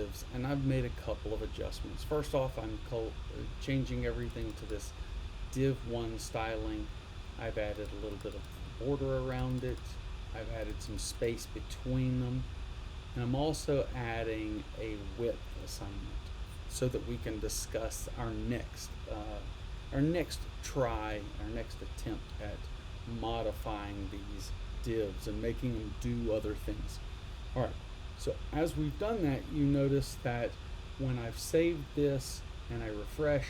divs, and I've made a couple of adjustments. First off, I'm changing everything to this Div 1 styling. I've added a little bit of border around it. I've added some space between them. And I'm also adding a width assignment so that we can discuss our next try, our next attempt at modifying these divs and making them do other things. All right, so as we've done that, you notice that when I've saved this and I refresh,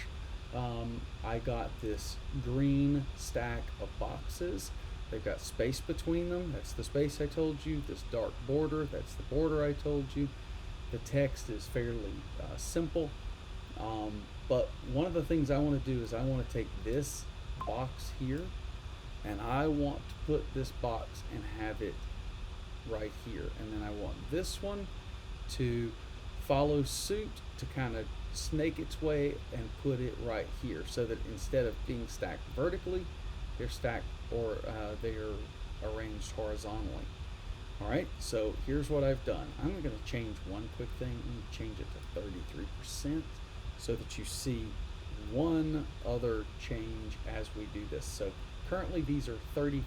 I got this green stack of boxes. They've got space between them. That's the space I told you. This dark border, that's the border I told you. The text is fairly simple. But one of the things I want to do is I want to take this box here and I want to put this box and have it right here. And then I want this one to follow suit to kind of snake its way and put it right here so that instead of being stacked vertically, they're stacked or they're arranged horizontally. All right, so here's what I've done. I'm going to change one quick thing. I'm going to change it to 33% so that you see one other change as we do this. So currently these are 33%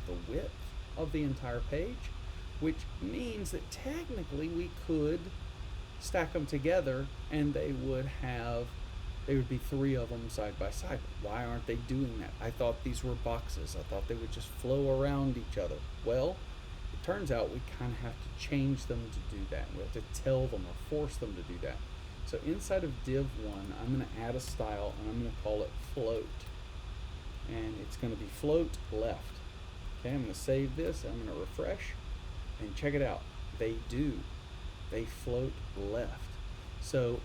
the width of the entire page, which means that technically we could stack them together and they would be three of them side by side. Why aren't they doing that? I thought these were boxes. I thought they would just flow around each other. Well, it turns out we kind of have to change them to do that. We have to tell them or force them to do that. So inside of Div 1, I'm going to add a style and I'm going to call it float. And it's going to be float left. Okay, I'm going to save this. I'm going to refresh and check it out. They do. They float left. So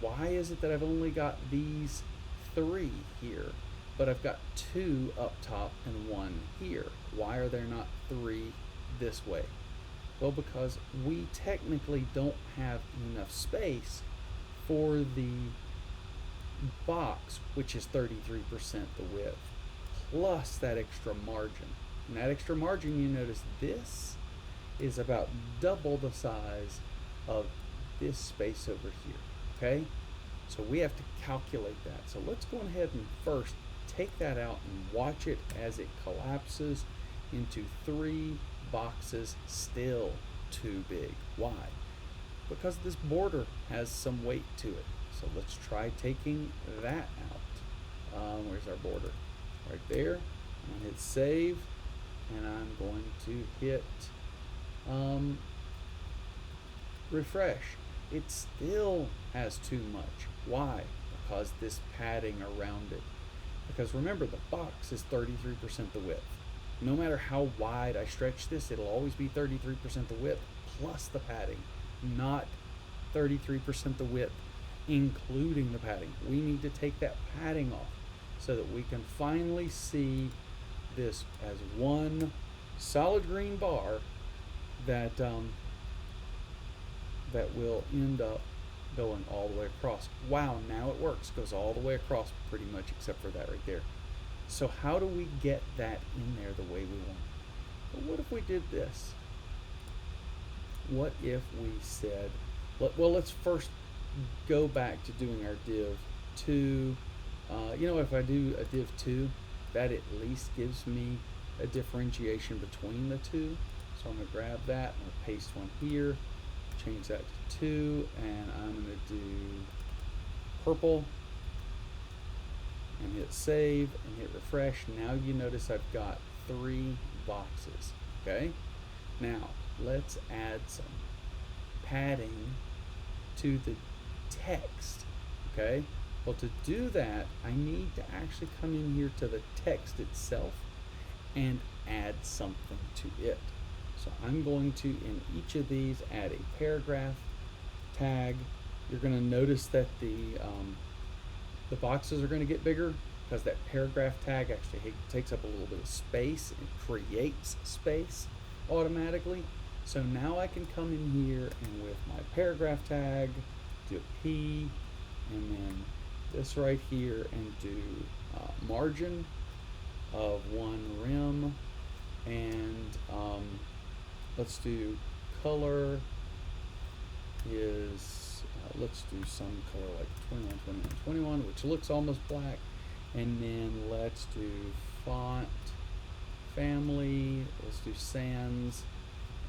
why is it that I've only got these three here, but I've got two up top and one here? Why are there not three this way? Well, because we technically don't have enough space for the box, which is 33% the width, plus that extra margin. And that extra margin, you notice this is about double the size of this space over here. Okay, so we have to calculate that. So let's go ahead and first take that out and watch it as it collapses into three boxes still too big. Why? Because this border has some weight to it. So let's try taking that out. Where's our border? Right there. I'm gonna hit save and I'm going to hit refresh. It still has too much. Why? Because this padding around it. Because remember, the box is 33% the width. No matter how wide I stretch this, it'll always be 33% the width plus the padding, not 33% the width including the padding. We need to take that padding off so that we can finally see this as one solid green bar that that will end up going all the way across. Wow, now it works. Goes all the way across pretty much except for that right there. So how do we get that in there the way we want? Well, what if we did this? What if we said, well, let's first go back to doing our div 2. If I do a div 2, that at least gives me a differentiation between the two. So I'm going to grab that, I'm going to paste one here, change that to 2, and I'm going to do purple and hit save and hit refresh. Now you notice I've got 3 boxes. Okay, now let's add some padding to the text. Okay, well, to do that I need to actually come in here to the text itself and add something to it. So I'm going to, in each of these, add a paragraph tag. You're going to notice that the boxes are going to get bigger because that paragraph tag actually takes up a little bit of space. It creates space automatically. So now I can come in here and with my paragraph tag, do a P, and then this right here, and do margin of 1 rem, and let's do color is let's do some color like 21, 21, 21, which looks almost black. And then let's do font family, let's do sans,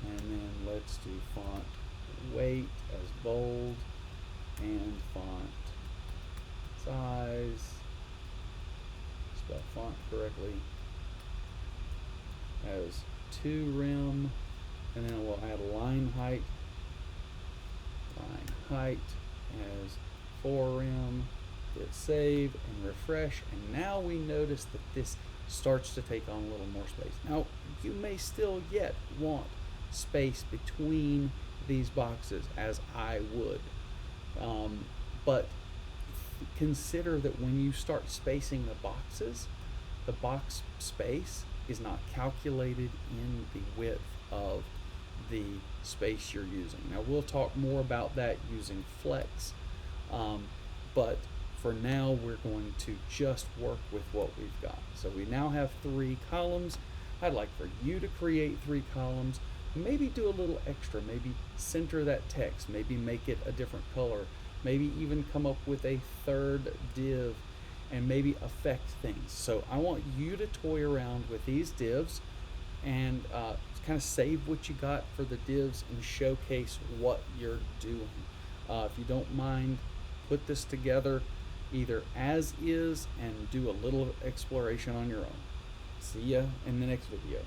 and then let's do font weight as bold, and font size, spell font correctly, as 2 rem, and then we'll add line height as 4 rem. Hit save and refresh, and now we notice that this starts to take on a little more space. Now you may still yet want space between these boxes, as I would, but consider that when you start spacing the boxes, the box space is not calculated in the width of the space you're using. Now we'll talk more about that using flex, but for now we're going to just work with what we've got. So we now have 3 columns. I'd like for you to create 3 columns, maybe do a little extra, maybe center that text, maybe make it a different color, maybe even come up with a 3rd div, and maybe affect things. So I want you to toy around with these divs and kind of save what you got for the divs and showcase what you're doing. If you don't mind, put this together either as is and do a little exploration on your own. See ya in the next video.